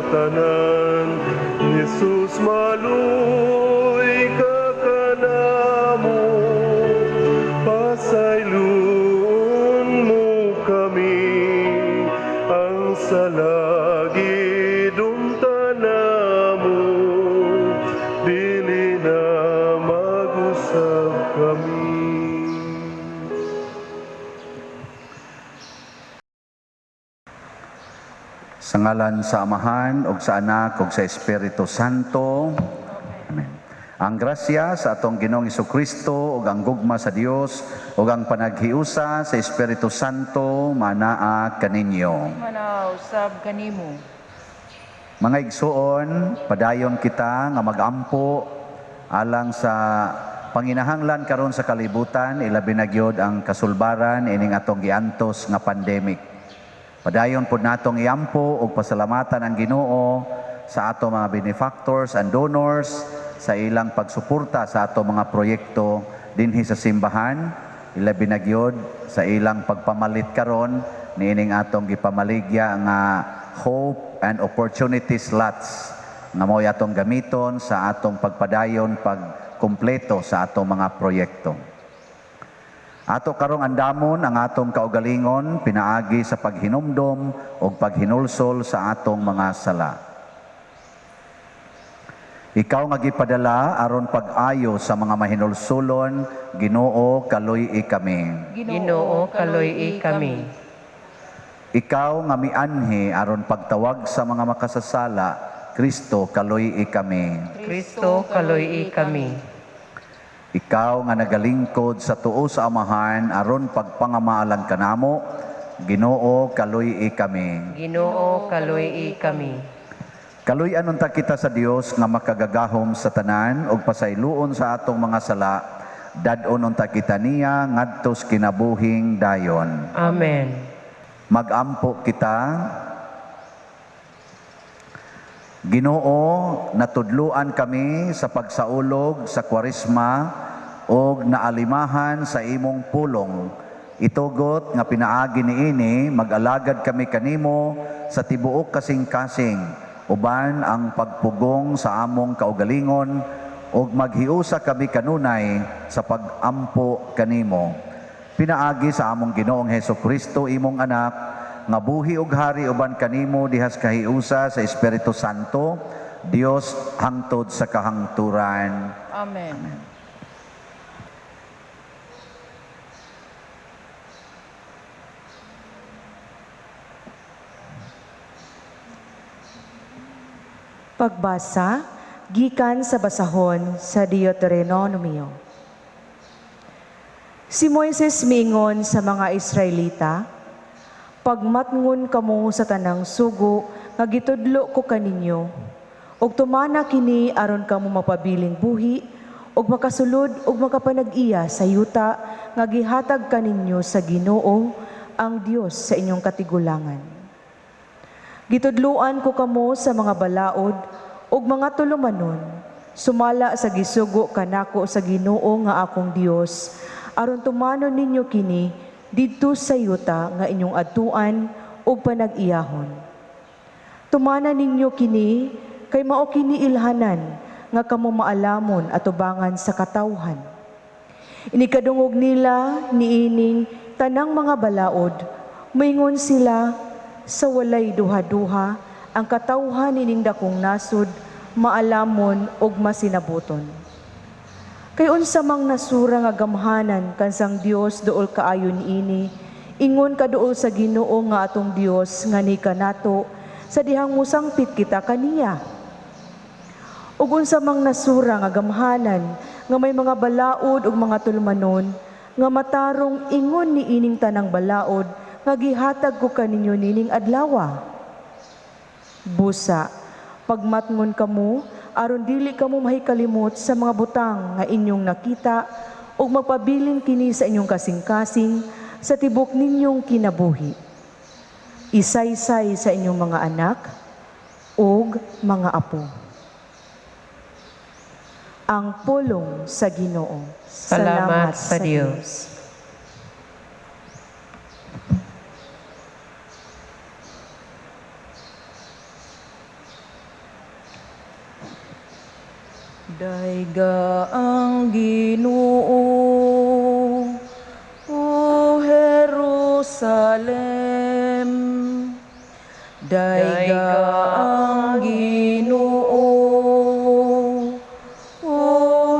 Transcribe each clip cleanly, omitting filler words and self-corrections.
tanan. Jesus maluy ka kanamo, pasayloon mo kami, ang salagi dumtanamo, dili na mag-usab kami. Sa ngalan sa Amahan, ug sa Anak, ug sa Espiritu Santo. Amen. Ang grasya sa atong Ginoong Jesucristo, ug ang gugma sa Dios, ug ang panaghiusa sa Espiritu Santo, manaa kaninyo. Manausab kanimo. Mga igsuon, padayon kita nga magampo alang sa panginahanglan karon sa kalibutan, ilabi na gyud ang kasulbaran ining atong giantos nga pandemic. Padayon po natong iampo o pasalamatan ang Ginoo sa ato mga benefactors and donors sa ilang pagsuporta sa ato mga proyekto dinhi sa simbahan, ilabi na gyud sa ilang pagpamalit karon niining atong gipamaligya nga hope and opportunity slots nga mo'y atong gamiton sa atong pagpadayon pagkumpleto sa atong mga proyekto. Ato karong andamon ang atong kaugalingon pinaagi sa paghinumdom o paghinulsol sa atong mga sala. Ikaw nga gipadala aron pag-ayo sa mga mahinulsulon, Ginoo kaluy-i kami. Ginoo kaluy-i kami. Ikaw nga mianhi aron pagtawag sa mga makasasala, Kristo kaluy-i kami. Kristo kaluy-i kami. Ikaw nga nagalingkod sa tuo sa Amahan aron pagpangamaalan kanamo, Ginoo kaluy-i kami. Ginoo kaluy-i kami. Kaluy-an unta kita sa Dios nga makagagahom sa tanan ug pasayloon sa atong mga sala, dad-on unta kita niya ngadtos kinabuhing dayon. Amen. Magampo kita. Ginoo, natudluan kami sa pagsaulog sa Kwaresma og naalimahan sa imong pulong. Itugot nga pinaagi niini mag-alagad kami kanimo sa tibuok kasing-kasing, uban ang pagpugong sa among kaugalingon og maghiusa kami kanunay sa pag-ampo kanimo. Pinaagi sa among Ginoong Hesukristo imong anak, nga buhi ug hari uban kanimo dihas kahiusa sa Espiritu Santo, Dios hangtod sa kahangturan. Amen. Pagbasa gikan sa basahon sa Deuteronomio. Si Moises miingon sa mga Israelita, pagmatngon kamo sa tanang sugo nga gitudlo ko kaninyo, ug tumana kini aron kamo mapabiling buhi ug makasulod ug makapanag-iya sa yuta nga gihatag kaninyo sa Ginoo ang Dios sa inyong katigulangan. Gitudloan ko kamo sa mga balaod ug mga tulumanon, sumala sa gisugo kanako sa Ginoo nga akong Dios, aron tumanon ninyo kini didto sa yuta nga inyong adtuan ug panag-iyahon. Tumana ninyo kini kay mao kini ilhanan nga kamo maalamon atubangan sa katawhan. Inikadungog nila niining tanang mga balaod, moingon sila sa walay duha-duha ang katawhan ining dakong nasud maalamon ug masinabuton. Kay unsa mang nasura nga gamhanan kansang Dios duol kaayo niini, ingon kaduol sa Ginoo nga atong Dios nga ni kanato sa dihang musangpit kita kaniya. Ug unsa mang nasura nga gamhanan nga may mga balaod ug mga tulumanon nga matarong ingon niining tanang balaod nga gihatag ko kaninyo nining adlawa. Busa, pagmatngon kamo aron dili kamo mahikalimot sa mga butang nga inyong nakita ug magpabilin kini sa inyong kasing-kasing sa tibok ninyong kinabuhi. Isaysay sa inyong mga anak ug mga apo. Ang pulong sa Ginoo. Salamat sa Dios. Daiga ang Ginoo, O Jerusalem. Daiga ang Ginoo, O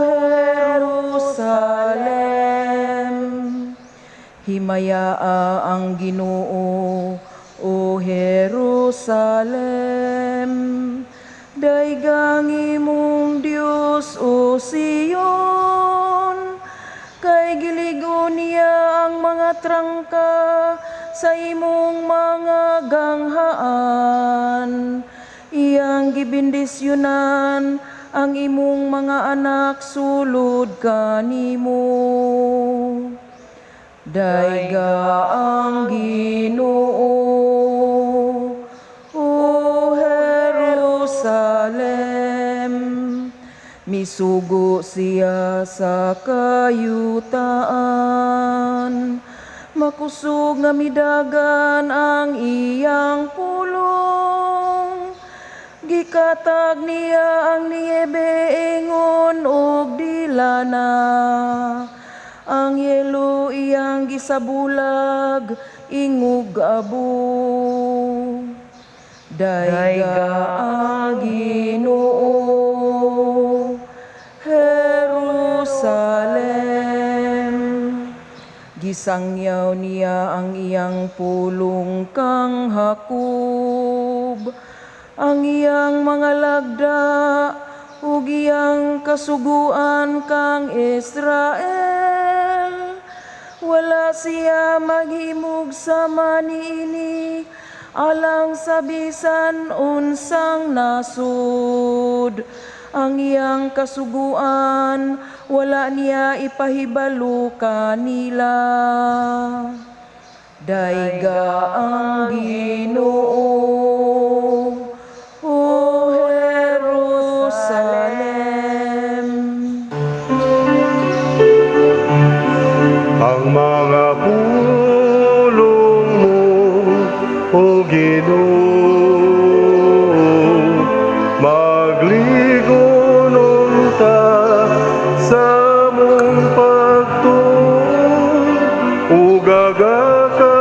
Jerusalem. Himayaa ang Ginoo, O Jerusalem. Daigang imong Dios, O Sion. Kay giligo niya ang mga trangka sa imong mga ganghaan. Iyang gibindisyonan ang imong mga anak sulod kanimo. Daiga ang Ginoo, O Jerusalem. Misugo siya sa kayutaan, makusog nga midagan ang iyang pulong. Gikatag niya ang niyebe ingon og dilana, ang yelo iyang gisabulag ingog abo. Daiga ang Ginoo, Jerusalem. Gisangyaw niya ang iyang pulong kang Hakob, ang iyang mga lagda ug iyang kasuguan kang Israel. Wala siya maghimog sama niini alang sa bisan unsang nasud. Ang iyang kasuguan wala niya ipahibalo kanila. Daiga ang Ginoo, O Jerusalem. Ang mga pulong mo, O Ginoo, magligonon ta sa mong pagtuon, ug gagaka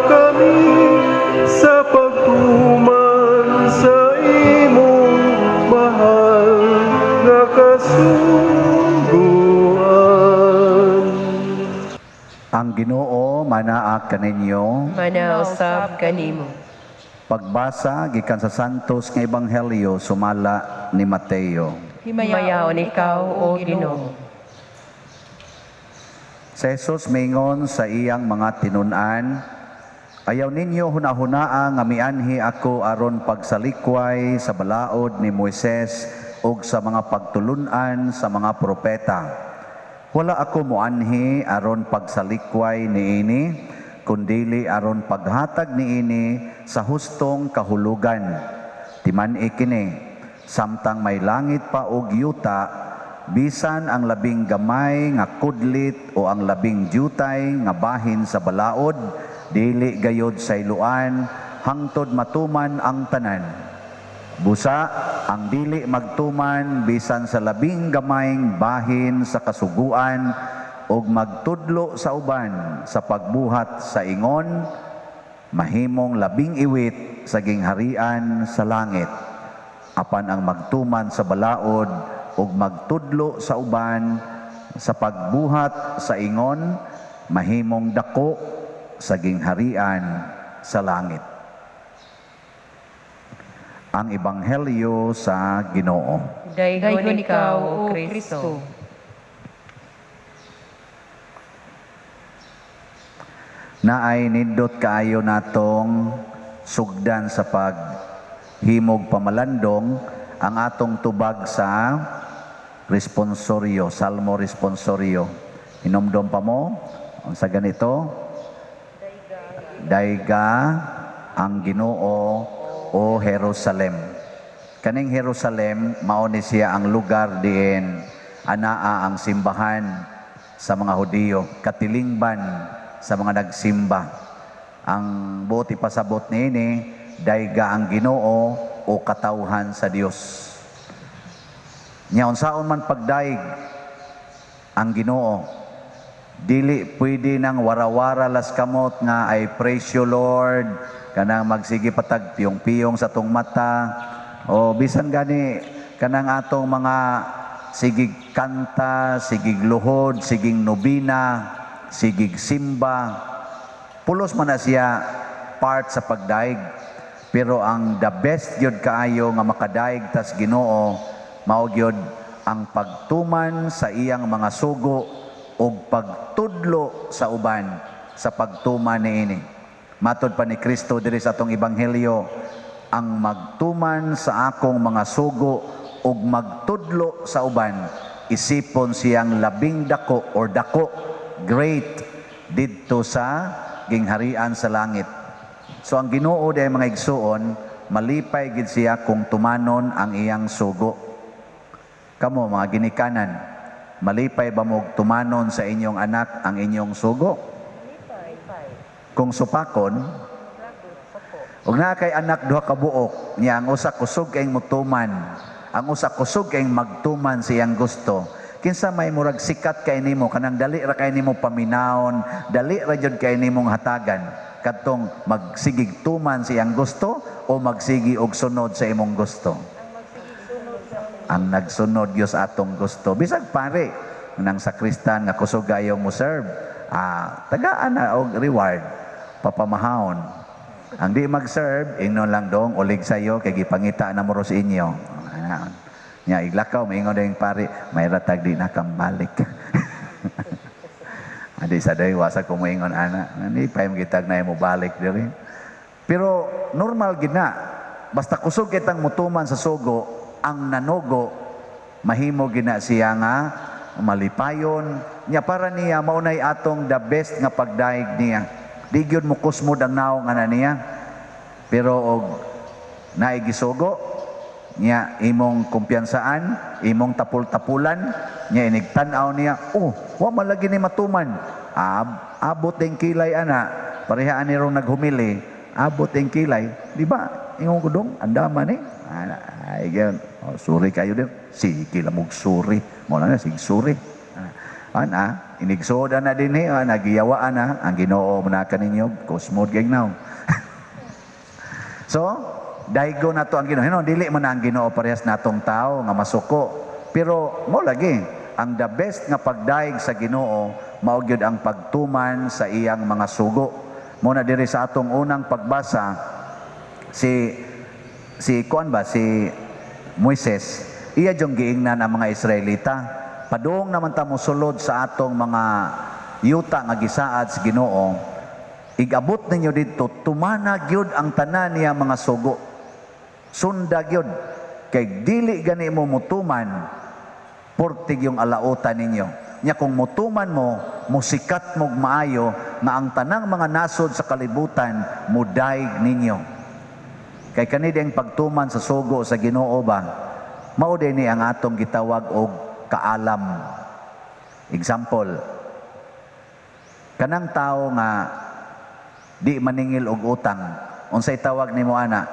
kami sa pagtuman sa imong mahal nga kasuguan. Ang Ginoo manaak kaninyo. Manausab kanimo. Pagbasa gikan sa Santos nga Ebanghelyo sumala ni Mateo. Himayaon ikaw, O Ginoo. Si Jesus mingon sa iyang mga tinun-an, ayaw ninyo hunahunaa nga mianhi ako aron pagsalikway sa balaod ni Moises ug sa mga pagtulunan sa mga propeta. Wala ako moanhi aron pagsalikway niini, kundili aron paghatag niini sa hustong kahulugan. Timan-i kini, samtang may langit pa og yuta, bisan ang labing gamay nga kudlit o ang labing jutay nga bahin sa balaod, dili gayod sa iluan, hangtod matuman ang tanan. Busa, ang dili magtuman bisan sa labing gamayng bahin sa kasuguan ug magtudlo sa uban sa pagbuhat sa ingon, mahimong labing iwit sa gingharian sa langit. Apan ang magtuman sa balaod ug magtudlo sa uban sa pagbuhat sa ingon, mahimong dako sa gingharian sa langit. Ang Ebanghelyo sa Ginoo. Daygon ikaw, O Kristo. Naay nindot kaayo natong sugdan sa paghimog pamalandong ang atong tubag sa responsoryo, salmo responsoryo. Hinumdom pa mo ang sa ganito, Daiga ang Ginoo, O Jerusalem. Kaning Jerusalem, mao ni siya ang lugar diin anaa ang simbahan sa mga Hudiyo, katilingban sa mga nagsimba. Ang buti pasabot niini, Daiga ang Ginoo o katawhan sa Dios. Nya unsaon man pagdaig ang Ginoo, dili pwede nang warawara las kamot nga I praise you Lord, kanang magsige patag piyong-piyong sa tong mata, o bisan gani kanang atong mga sigig kanta, sigig luhod, sigig nobina, sigig simba, pulos man na siya part sa pagdaig. Pero ang the best gyud kaayo nga makadaig tas Ginoo, mao gyud ang pagtuman sa iyang mga sugo ug pagtudlo sa uban sa pagtuman niini. Matod pa ni Kristo diri sa atong ebanghelyo, ang magtuman sa akong mga sugo ug magtudlo sa uban, isipon siyang labing dako or dako, great, didto sa gingharian sa langit. So ang Ginoo day mga igsuon, malipay gid siya kung tumanon ang iyang sugo. Kamo mga ginikanan, malipay ba mo tumanon sa inyong anak ang inyong sugo? Kung supakon, ug naa kay anak duha ka buok, niya ang usa kusog kay mutuman, ang usa kusog kay magtuman siyang gusto. Kinsa may murag sikat kay nimo, kanang dali ra kay nimo paminawon, dali ra jud kay nimong hatagan, kadtong magsigig tuman siyang gusto o magsigi og sunod sa imong gusto. Ang nagsunod Dios atong gusto. Bisag pare nang sakristan nga kusog gayong mo serve, tagaan na og reward, papamahon. Ang di mag-serve, ingnon lang dong ulig sayo kay gipangita na mo ro sa inyo. Nya iglakaw maingon ding pare, may ratag di na kambalik. Adi sa day wasa ko moingon ana, ni pay magitag na mo balik diri. Pero normal gid na. Basta kusog kitang mutuman sa sugo, ang nanugo mahimo gid na siya nga malipayon. Nya para niya maunay atong the best nga pagdaig niya. Di gyud mo kusmod ang naong ana niya. Pero og naigisugo nya imong kumpiyansaan, imong tapul-tapulan, nya inigtan-aw niya, wa man lagi ni matuman. Abot ang kilay ana, parehaan ni rong naghumili, abot ang kilay, di ba? Ingon ko dong, andaman eh. Ay, ganyan. Sorry kayo din. Sige lang mong sorry. Mula na, sige sorry. Inigsoda na din eh, nagiyawaan na, ang Ginoo manaka ninyo, kusmod gagnaw. So, daigo na to ang Ginoo. Dili man ang Ginoo parehas natong tao nga masuko. Pero mo lagi, ang the best nga pagdaig sa Ginoo mao gyud ang pagtuman sa iyang mga sugo. Mo na diri sa atong unang pagbasa si Moises, iya jong giingnan ang mga Israelita. Padung naman ta mosulod sa atong mga yuta nga gisaad sa Ginoo. Igabot ninyo dito, tumana gyud ang tanan niya mga sugo. Sunda gyud kay dili gani mo mutuman portig yung alautan ninyo. Nya kung mutuman mo, musikat mo maayo nga ang tanang mga nasod sa kalibutan mudaig ninyo. Kay kanidi ang pagtuman sa sugo sa Ginoo ba, mao din ni ang atong gitawag og kaalam. Example, kanang tao nga di maningil og utang, unsay tawag nimo ana?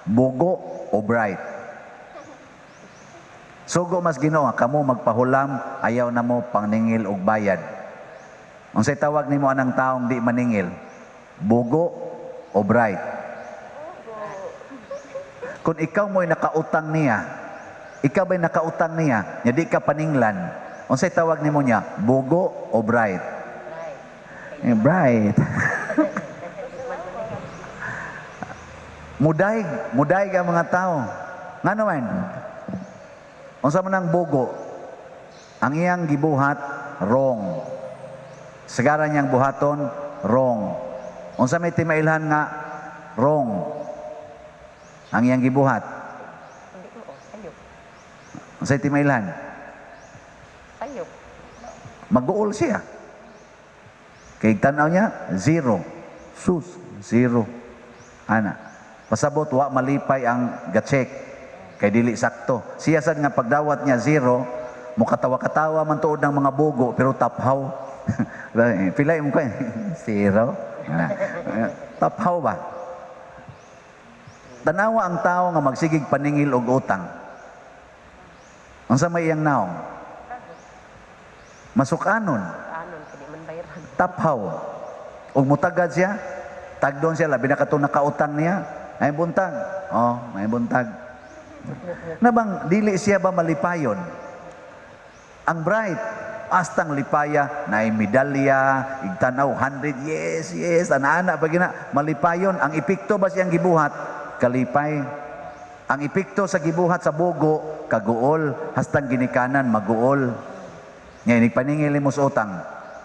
Bugo o bright? Sugo mas Ginoo, kamo magpahulam, ayaw na mo pangningil og bayad. Unsay tawag nimo anang taong di maningil? Bugo o bright? Kung ikaw mo'y nakautang niya, ikaw ba'y nakautang niya, nya di ka paninglan, unsay tawag nimo niya? Bugo o bright? Bright. Mudaig ang mga tao. Nga naman, unsa man ang bugo, ang iyang gibuhat, wrong. Sagara niyang buhaton, wrong. Unsa may timailhan nga, wrong. Ang iyang gibuhat. Unsay timailhan? Sayop. Mag-uol siya. Kay tanaw niya, zero. Sus, zero. Ana. Pasabot, wa malipay ang gacheck. Kay dili sakto. Siya sad nga pagdawat niya zero, mukatawa-katawa man tuod ng mga bugo, pero taphaw. Pilay mo ko, zero. Taphaw ba? Tanawa ang tao nga magsigig paningil og utang. Unsa may iyang naong? Masukanon, Anon, kini man bayaran. taphaw. Ug mutagad siya, tagdon siya labi na katong nakautang niya. May buntag. Oh, may buntag. Nabang dili siya ba malipayon? Ang bright, astang lipaya, na medalya, igtanaw, 100, yes, ana-ana, pag malipayon. Ang epekto ba siyang gibuhat? Kalipay. Ang epekto sa gibuhat sa bugo, kaguol, hastang ginikanan, maguol. Ngayon, ipaningil mo sa utang.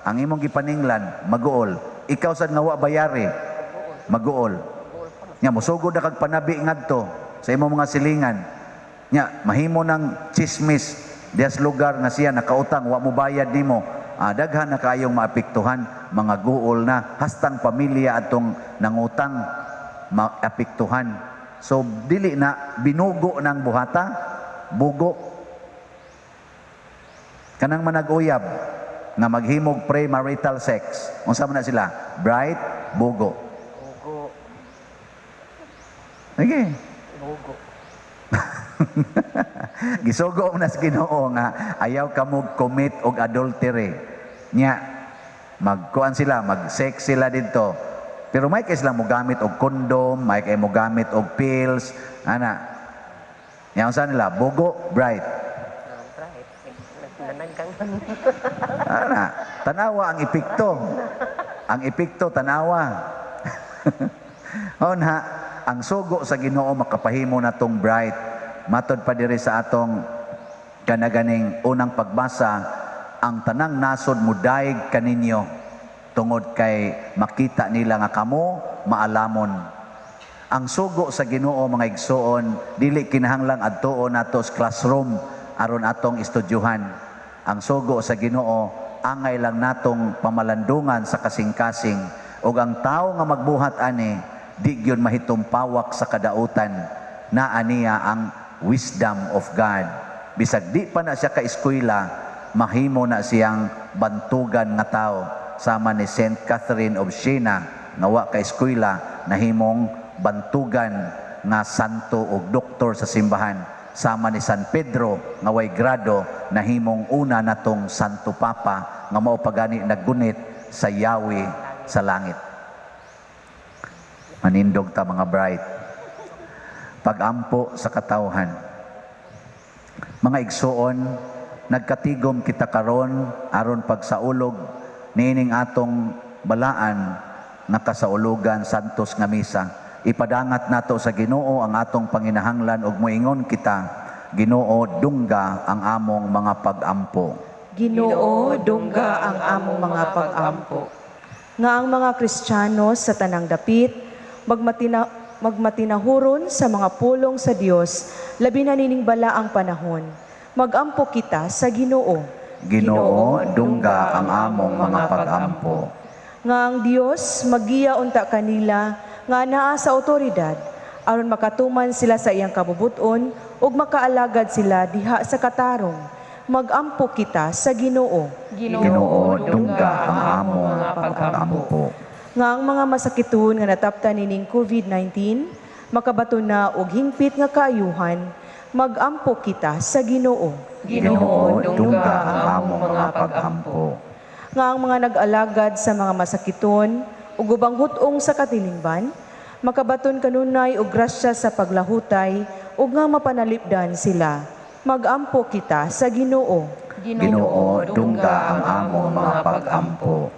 Ang imong gipaninglan, maguol. Ikaw sa ngawa bayari, maguol. Nga, musugod na kag panabi ngadto sa imong mga silingan. Nga, mahimo ng chismis dias lugar nga siya nakautang, wa mo bayad nimo. Daghan na kayong maapektuhan, mga guol na, hastang pamilya atong nangutang, maapektuhan. So, dili na, binugo ng buhata, bugo. Kanang manag-uyab, nga maghimog premarital sex. Unsa man na sila? Bright, bugo. Bugo. Okay. Bugo. Gisugo na sa Ginoo nga ayaw ka mo commit og adultery. Nya magkuan sila, mag-sex sila dito. Pero may kay sila mo gamit og condom, may kay mo gamit og pills, ana. Nya unsa nila? Bugo, bright. Right. Nanagkangan. Ana, tanawa ang epekto. Ang epekto tanawa. Ha, ang sugo sa Ginoo makapahimo na tong bright. Matod pa diri sa atong kanaganing unang pagbasa, ang tanang nasod mudaig kaninyo tungod kay makita nila nga kamo maalamon. Ang sugo sa Ginoo mga igsoon, dili kinahanglang adtuon nato sa classroom aron atong estudyuhan. Ang sugo sa Ginoo, angay lang natong pamalandungan sa kasing-kasing, ug ang tawo nga magbuhat ani di gyud mahitumpawak sa kadautan, na aniya ang wisdom of God. Bisag di pa na siya ka-eskwela, mahimo na siyang bantugan nga tao. Sama ni Saint Catherine of Siena, nga wa ka-eskwela, nahimong bantugan nga santo o doktor sa simbahan. Sama ni San Pedro, nga way grado, nahimong una natong Santo Papa, nga mao pagani naggunit sa yawi sa langit. Manindog ta mga bright. Pagampo sa katawhan. Mga igsoon, nagkatigom kita karon aron pagsaulog nining atong balaan nga kasaulugan santos nga misa. Ipadangat nato sa Ginoo ang atong panginahanglan ug moingon kita, Ginoo, dungga ang among mga pagampo. Ginoo, dungga ang among mga pag-ampo. Nga ang mga Kristiyano sa tanang dapit, magmatinahuron sa mga pulong sa Dios, labi na nining bala ang panahon. Magampo kita sa Ginoo. Ginoo, dungga ang among mga pagampo. Nga ang Dios magiya unta kanila nga naa sa otoridad aron makatuman sila sa iyang kabubuton ug makaalagad sila diha sa katarong. Magampo kita sa Ginoo. Ginoo, dungga ang among mga pagampo. Nga ang mga masakiton nga nataptan nining COVID-19 makabato na og hingpit nga kaayuhan, magampo kita sa Ginoo. Ginoo, dungga ang among mga pagampo. Nga ang mga nag-alagad sa mga masakiton ug ubang hutong sa katilingban, makabaton kanunay og grasya sa paglahutay ug nga mapanalipdan sila. Magampo kita sa Ginoo. Ginoo, dungga ang among mga pagampo.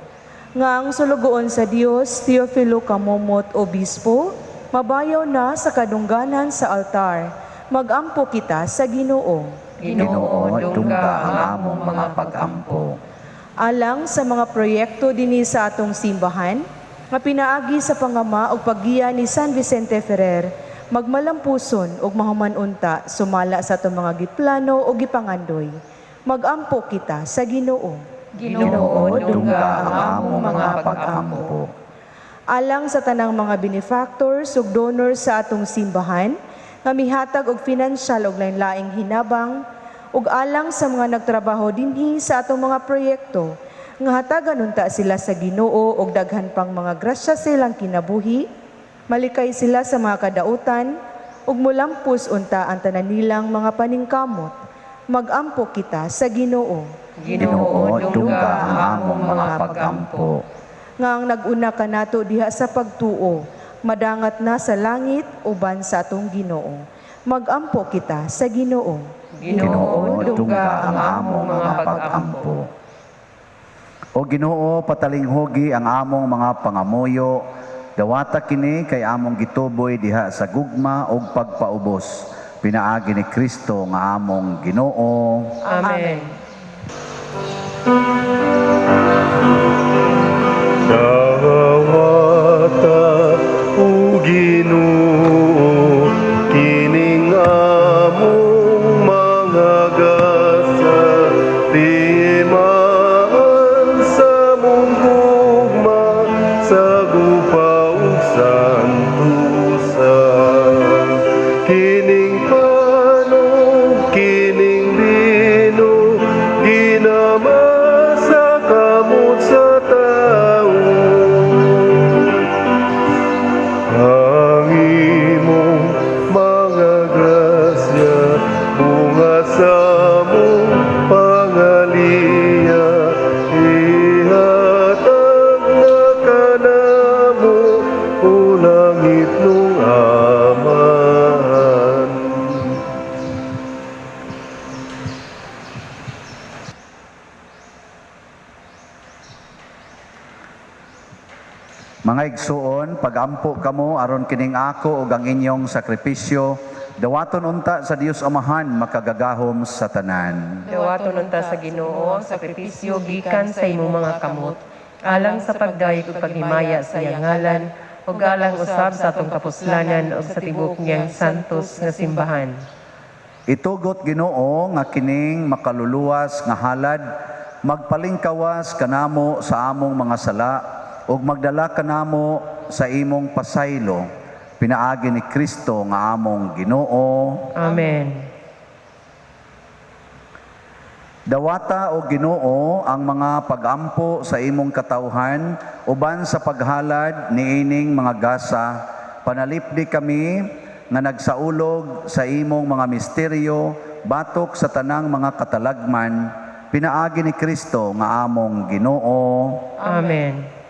Nga ang sulugoon sa Dios, Teofilo Camomot, Obispo, mabayaw na sa kadungganan sa altar. Magampo kita sa Ginoo. Ginoo, dungga ang among mga pagampo. Alang sa mga proyekto dinhi sa atong simbahan, nga pinaagi sa pangama ug paggiya ni San Vicente Ferrer, magmalampuson ug mahumanunta sumala sa atong mga giplano o gipangandoy. Magampo kita sa Ginoo. Ginoo, dungga ang among mga pagampo. Alang sa tanang mga benefactors ug donors sa atong simbahan, nga mihatag og pinansyal ug lain-laing hinabang, ug alang sa mga nagtrabaho dinhi sa atong mga proyekto, nga hatagan unta sila sa Ginoo og daghan pang mga grasya sa ilang kinabuhi, malikay sila sa mga kadautan, ug mulampos unta ang tanan nilang mga paningkamot. Magampo kita sa Ginoo. Ginoo, dungga ang among mga pagampo. Nga ang naguna kanato diha sa pagtuo, madangat na sa langit uban sa atong Ginoo. Magampo kita sa Ginoo. Ginoo, dungga ang among mga pagampo. O Ginoo, patalinghogi ang among mga pangamuyo, dawata kini kay among gituboy diha sa gugma ug pagpaubos. Pinaagi ni Kristo nga among Ginoo. Amen. Dawata o Ginoo, kining among mga gasa, timaan sa mong gugma, sa gupa ug santusan. Kining panog, kining lino, ginamasa kamot sa tao. Ang imong mga grasya, bunga sa mong pangaliya, ihatag na kanamo o langit nung amahan. Mga igsuon, pagampo kamo aron kining ako ug ang inyong sakripisyo, dawaton unta sa Dios Amahan makagagahom sa tanan. Dawaton unta sa Ginoo ang sakripisyo gikan sa imong mga kamot, alang sa pagdayeg ug paghimaya sa iyang ngalan, ug alang usab sa atong kapuslanan ug sa tibok niyang santos nga simbahan. Itugot Ginoo nga kining makaluluwas nga halad magpalingkawas kanamo sa among mga sala ug magdala kanamo sa imong pasaylo. Pinaagi ni Kristo nga among Ginoo. Amen. Dawata o Ginoo ang mga pagampo sa imong katawhan uban sa paghalad niining mga gasa. Panalipdi kami nga nagsaulog sa imong mga misteryo batok sa tanang mga katalagman. Pinaagi ni Kristo nga among Ginoo. Amen.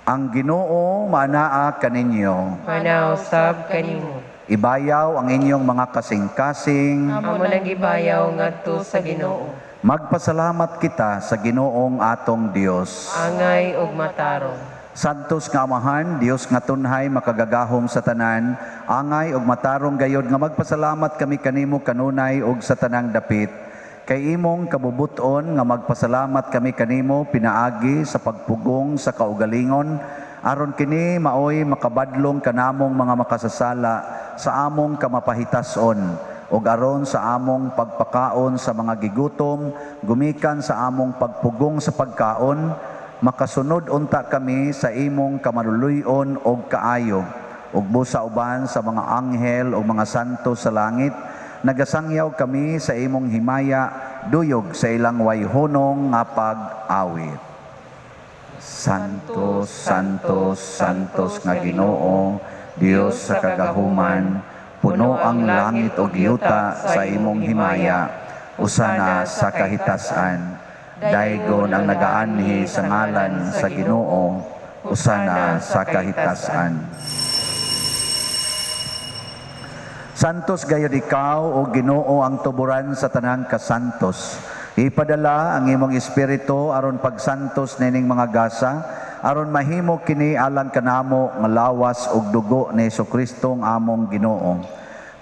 Ang Ginoo manaa kaninyo. Manaw sab kanimo. Ibayaw ang inyong mga kasing-kasing. Amo nang gibayaw ngadto sa Ginoo. Magpasalamat kita sa Ginoong atong Dios. Angay ug matarong. Santos nga Amahan, Dios nga tunhay makagagahom sa tanan, angay ug matarong gayod nga magpasalamat kami kanimo kanunay ug sa tanang dapit. Kay imong kabubuton nga magpasalamat kami kanimo pinaagi sa pagpugong sa kaugalingon, aron kini maoy makabadlong kanamong mga makasasala sa among kamapahitason, ug aron sa among pagpakaon sa mga gigutom, gumikan sa among pagpugong sa pagkaon, makasunod unta kami sa imong kamaluluyon og kaayo, ug busa uban sa mga anghel o mga santo sa langit, nagasangyaw kami sa imong himaya, duyog sa ilang wayhonong nga pag-awit. Santos, Santos, Santos nga Ginoo, Dios sa kagahuman, puno ang langit ug yuta sa imong himaya, usana sa kahitasan. Daygon ang nagaanhi sa ngalan sa Ginoo, usana sa kahitasan. Santos gayud ikaw o Ginoo ang tuburan sa tanang kasantos. Ipadala ang imong espiritu aron pagsantos nining mga gasa, aron mahimo kini alang kanamo nga lawas ug dugo ni Jesucristo ang among Ginoo.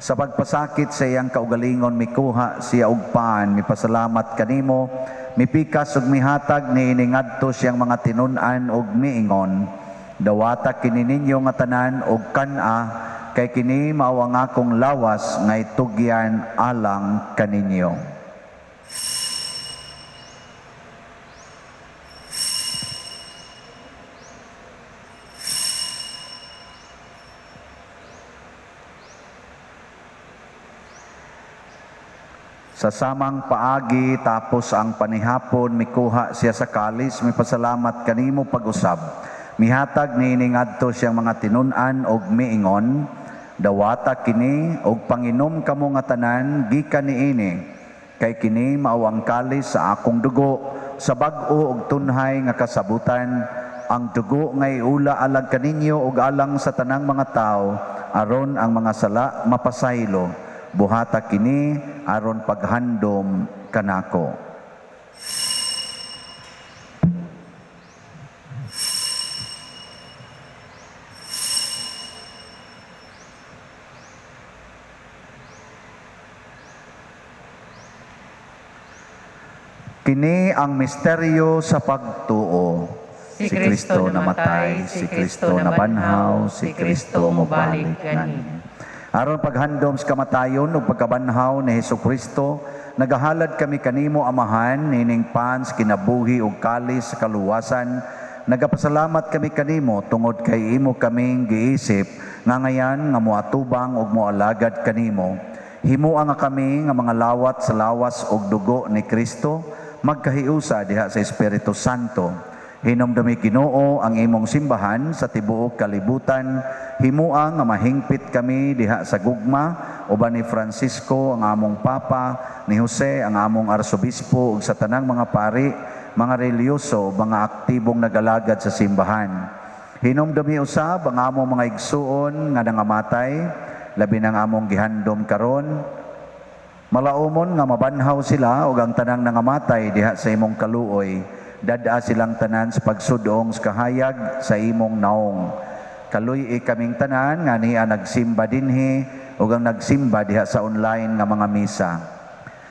Sa pagpasakit sa iyang kaugalingon mikuha siya og paan, mipasalamat kanimo, mipikas ug mihatag niini ngadto siyang mga tinun-an ug miingon. Dawata kini ninyo nga tanan og kan-a, kay kini mao ang akong lawas nga itugyan alang kaninyo. Sa samang paagi tapos ang panihapon mikuha siya sa kalis, mipasalamat kanimo pag-usab. Mihatag niini ngadto siyang mga tinun-an og miingon. Dawata kini og panginom kamo nga tanan gikan niini, kay kini mao ang kalis sa akong dugo sa bag-o ug tunhay nga kasabutan, ang dugo nga iula alag kaninyo ug alang sa tanang mga tao aron ang mga sala mapasaylo. Buhata kini aron paghandom kanako. Kini ang misteryo sa pagtuo. Si Kristo namatay, si Kristo nabanhaw, si Kristo mubalik gani. Aron paghandom sa kamatayon ug pagkabanhaw ni Hesukristo, nagahalad kami kanimo Amahan nining pans kinabuhi ug kalis sa kaluwasan. Nagapasalamat kami kanimo tungod kay imo kaming giisip nga ngayan nga moatubang ug moalagad kanimo. Himua nga kami nga mga lawat sa lawas ug dugo ni Kristo, magkahiusa diha sa Espiritu Santo. Hinumdumi Ginoo ang imong simbahan sa tibuok kalibutan. Himua nga mahingpit kami diha sa gugma uban ni Francisco ang among papa, ni Jose ang among arsobispo ug sa tanang mga pari, mga reliyoso, mga aktibong nagalagad sa simbahan. Hinumdumi usab ang among mga igsuon nga nangamatay, labi ng among gihandom karon. Malaumon nga mabanhaw sila ug ang tanang nangamatay diha sa imong kaluoy, dada silang tanan sa pagsudong sa kahayag sa imong naong. Kaluy kaming tanan nga niya nagsimba dinhi ug ang nagsimba diha sa online nga mga misa.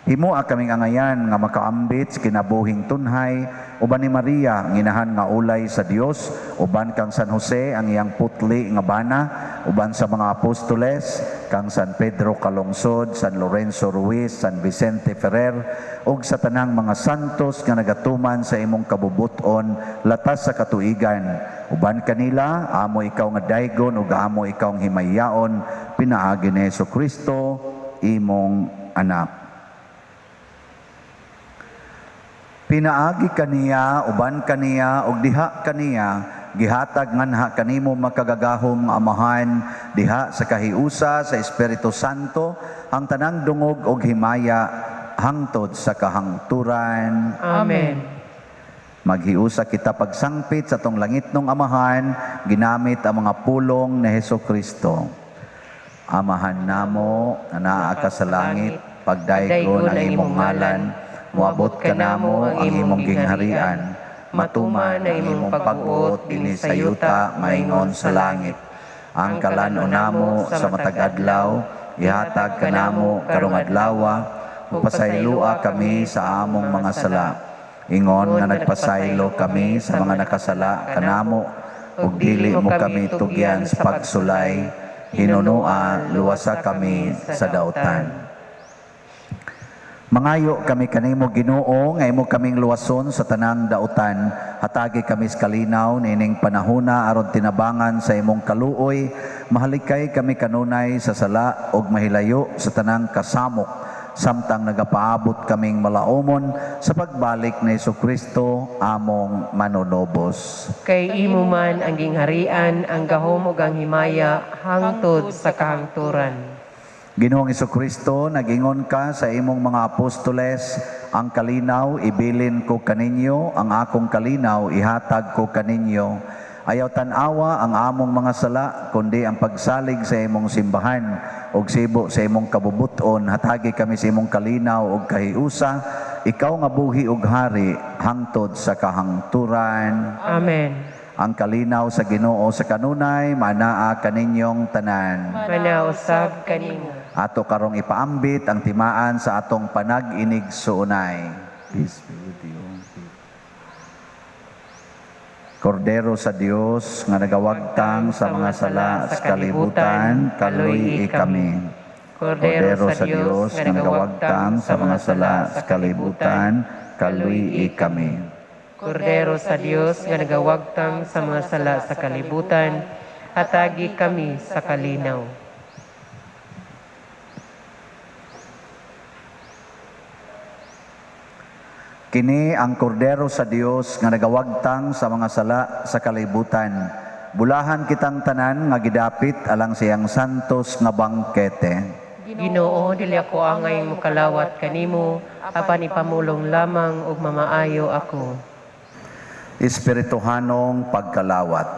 Himua kaming angayan nga makaambit sa kinabuhing tunhay uban ni Maria nginahan nga ulay sa Dios, uban kang San Jose ang iyang putli nga bana, uban sa mga apostoles kang San Pedro Calungsod, San Lorenzo Ruiz, San Vicente Ferrer ug sa tanang mga santos nga nagatuman sa imong kabubuton latas sa katuigan. Uban kanila amo ikaw nga daygon ug amo ikaw ang himayaon, pinaagi ni Hesukristo imong anak. Pinaagi kaniya, uban kaniya, ug diha kaniya, gihatag nganha kanimo makagagahom nga Amahan, diha sa kahiusa sa Espiritu Santo, ang tanang dungog ug himaya, hangtod sa kahangturan. Amen. Maghiusa kita pagsangpit sa tong langitnong Amahan, ginamit ang mga pulong ni Hesukristo. Amahan namo, nga naa ka sa langit, pagdaygon ang imong ngalan, muabot ka namo ang imong gingharian, matuman ang imong pag-uot dinhi sa yuta maingon sa langit. Ang kalanon namo sa matag adlaw, ihatag ka namo karong adlawa, pasaylua kami sa among mga sala. Ingon nga nagpasaylo kami sa mga nakasala kanamo, ug dili mo kami tugyan sa pagsulay, hinunua luwasa kami sa dautan. Mangayo kami kanimo Ginoo nga imo kaming luwason sa tanang dautan. Hatagi kami sa kalinaw nining panahona aron tinabangan sa imong kaluoy. Mahalikay kami kanunay sa sala ug mahilayo sa tanang kasamok, samtang nagapaabot kaming malaumon sa pagbalik ni Hesukristo among manunobos. Kay imo man ang gingharian, ang gahom ug ang himaya hangtod sa kahangturan. Ginoong Hesukristo, nagingon ka sa imong mga apostoles, ang kalinaw ibilin ko kaninyo, ang akong kalinaw ihatag ko kaninyo. Ayaw tanawa ang among mga sala, kundi ang pagsalig sa imong simbahan, ug sibo sa imong kabubuton, hatagi kami sa imong kalinaw ug kahiusa, ikaw nga buhi ug hari, hangtod sa kahangturan. Amen. Ang kalinaw sa Ginoo sa kanunay, manaa kaninyong tanan. Manausab kanimo. Ato karong ipaambit ang timaan sa atong panag-inig suunay. Peace be with you. Kordero sa Dios nga nagawagtang sa mga sala sa kalibutan, kaluy kami. Kordero sa Dios nga nagawagtang sa mga sala sa kalibutan, kaluy kami. Kordero sa Dios nga nagawagtang sa mga sala sa kalibutan, hatagi kami sa kalinaw. Kini ang kordero sa Dios nga nagawagtang sa mga sala sa kalibutan. Bulahan kitang tanan nga gidapit alang siyang santos nga bangkete. Ginoo, dili ako angay mo kalawat kanimo, apan ipamulong lamang ug mamaayo ako. Espirituhanong pagkalawat.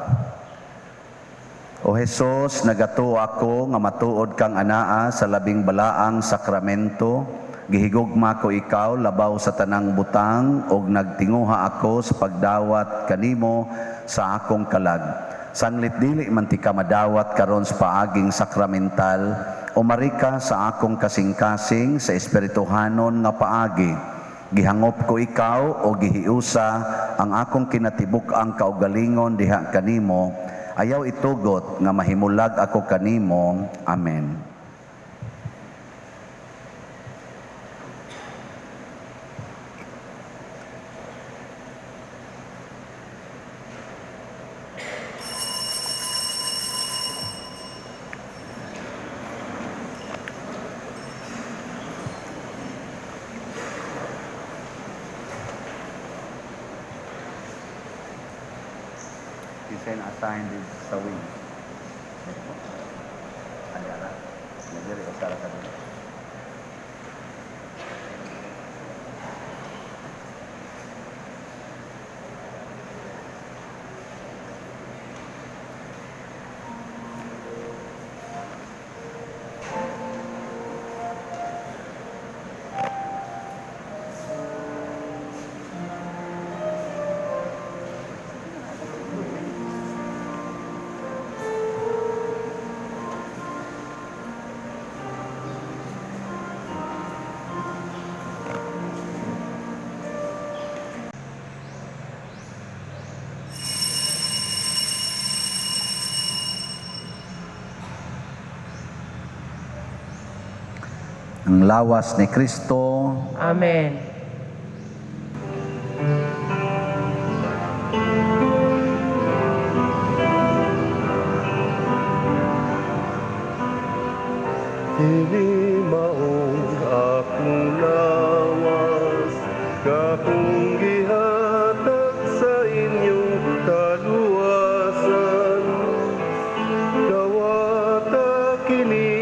O Jesus, nagato ako nga matuod kang anaa sa labing balaang sakramento. Gihigugma ko ikaw labaw sa tanang butang ug nagtinguha ako sa pagdawat kanimo sa akong kalag. Sanglit dili man ti ka madawat karon sa paaging sakramental, umari ka sa akong kasing-kasing sa espirituhanon nga paagi. Gihangop ko ikaw o gihiusa ang akong kinatibuk ang kaugalingon diha kanimo. Ayaw itugot nga mahimulag ako kanimo. Amen. Design assigned sa wing. Andara. Nagdiri ko sa ka dito. Ang lawas ni Kristo. Amen. Dili maong akong lawas, kakong gihatag sa inyong kaluwasan. Gawata kini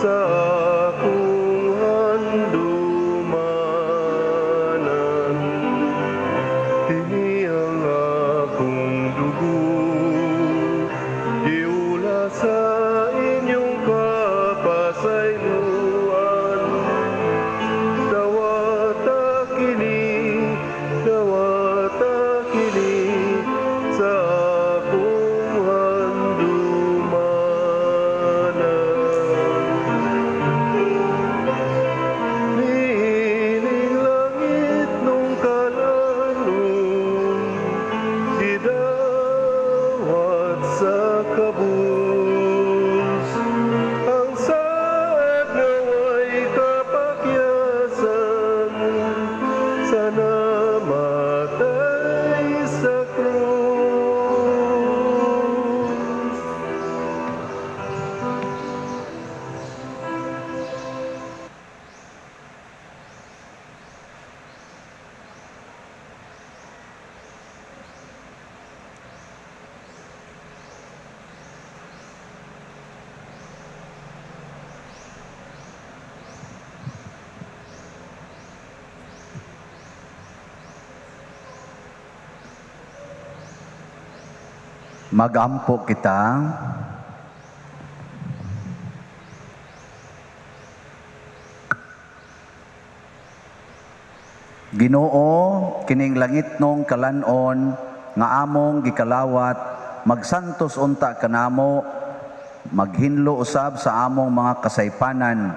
sa akong handumanan. Kini ang akong dugo, giula sa inyong kapasayloan. Dawata kini sa akong handumanan. Niining langit nung kalanon, gidawat sa kabus. Ang saad na way kapakyasan, sana matay sa krus. Magampo kita. Ginoo, kining langit nung kalanon nga among gikalawat, magsantos unta kanamo, maghinlo usab sa among mga kasaypanan,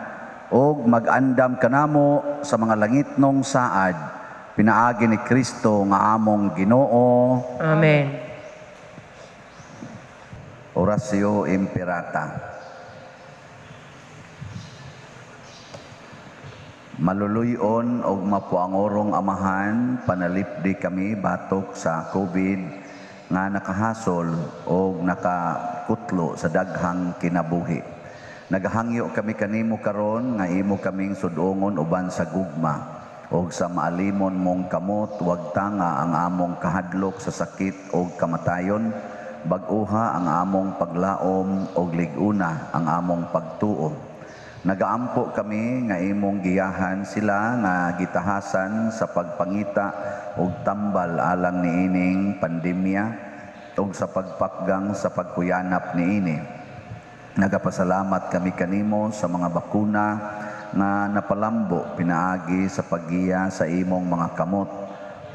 og mag-andam kanamo sa mga langit nung saad. Pinaagi ni Kristo nga among Ginoo. Amen. Orasio Imperata. Maluluyon og mapuangorong amahan, panalipdi kami batok sa COVID nga nakahasol og nakakutlo sa daghang kinabuhi. Naghangyo kami kanimo karon nga imo kaming sudongon uban sa gugma. og sa maalimon mong kamot, wag tanga ang among kahadlok sa sakit o kamatayon, bag-uha ang among paglaom og liguna ang among pagtuo. Nagaampo kami nga imong giyahan sila nga gitahasan sa pagpangita og tambal alang niining pandemya ug sa pagpakgang sa pagkuyanap niini. Nagapasalamat kami kanimo sa mga bakuna nga napalambo pinaagi sa paggiya sa imong mga kamot.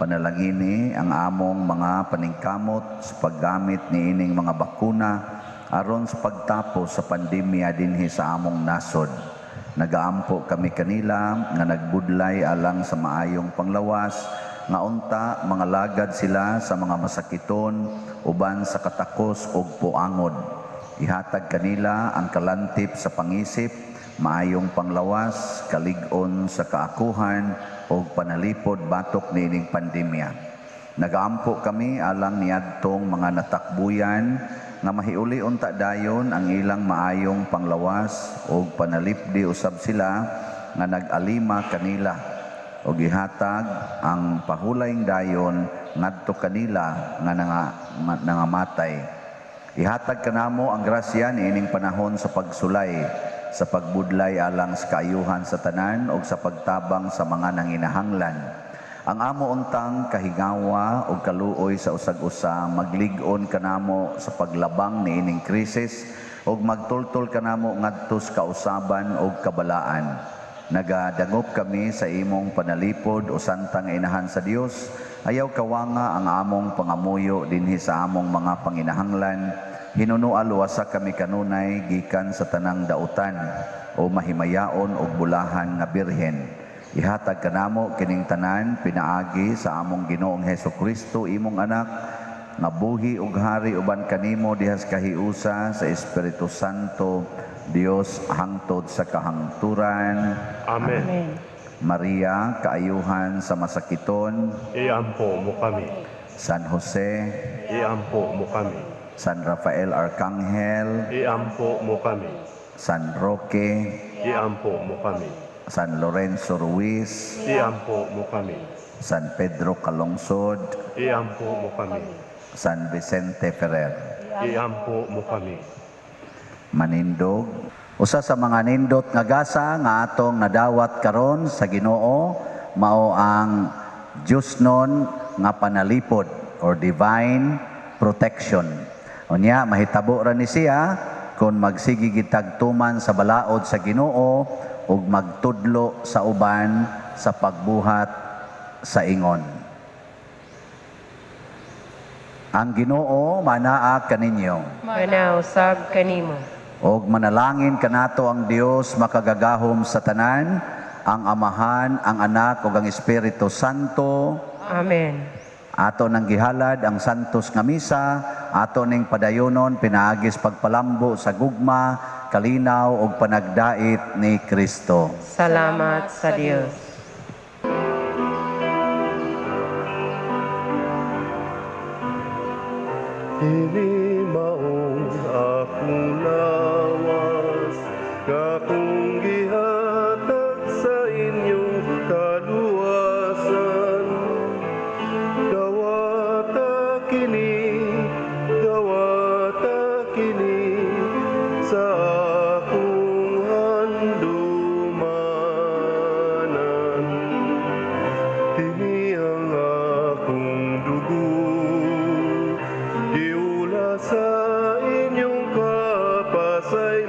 Panalangini ang among mga paningkamot sa paggamit niining mga bakuna aron sa pagtapos sa pandemya dinhi sa among nasod. Nagaampo kami kanila nga nagbudlay alang sa maayong panglawas, nga unta mga lagad sila sa mga masakiton uban sa katakos ug puangod. Ihatag kanila ang kalantip sa pangisip, maayong panglawas, kalig-on sa kaakuhan ug panalipod batok niining pandemya. Nagaampo kami alang niadtong mga natakbuyan nga mahiuli unta dayon ang ilang maayong panglawas ug panalipdi usab sila nga nag-alima kanila ug gihatag ang pahulayng dayon ngadto kanila nga nangamatay. Ihatag kanamo ang grasya niining panahon sa pagsulay, sa pagbudlay alang sa kaayuhan sa tanan ug sa pagtabang sa mga nanginahanglan. Ang amo untang kahigawa ug kaluoy sa usag-usa maglig-on kanamo sa paglabang niining krisis ug magtultol kanamo ngadto sa kausaban ug kabalaan. Nagadangop kami sa imong panalipod o santang inahan sa Dios. Ayaw kawanga ang among pangamuyo dinhi sa among mga panginahanglan. Hinunual uwasa kami kanunay gikan sa tanang dautan o mahimayaon og bulahan nga birhen. Ihatag kanamo kining tanan pinaagi sa among Ginoong Hesukristo imong anak nga buhi ug hari uban kanimo dihas kahiusa sa Espiritu Santo Dios hangtod sa kahangturan. Amen. Amen. Maria, kaayuhan sa masakiton. Iampo mo kami. San Jose, Iampo mo kami. San Rafael Arcangel, Iampo mo kami. San Roque, Iampo mo kami. San Lorenzo Ruiz, Iampo mo kami. San Pedro Calungsod, Iampo mo kami. San Vicente Ferrer. Iampo mo kami. Manindog. Usa sa mga nindot nga gasa nga atong nadawat karon sa Ginoo mao ang Diosnon nga panalipod or divine protection. Unya mahitabo ra ni siya kung magsigi gitagtuman sa balaod sa Ginoo ug magtudlo sa uban sa pagbuhat sa ingon. Ang Ginoo manaa kaninyo. Manausab kanimo. Og manalangin kanato ang Dios makagagahom sa tanan, ang Amahan, ang Anak ug ang Espiritu Santo. Amen. Ato nang gihalad ang santos nga misa, ato ning padayonon pinaagis pagpalambo sa gugma, kalinaw ug panagdait ni Kristo. Salamat sa Dios. Ini maong akong lawas, kakong gihatag sa inyong kaluwasan. Gawata kini sa akong handumanan. Kini ang akong dugo, giula sa inyong kapasay.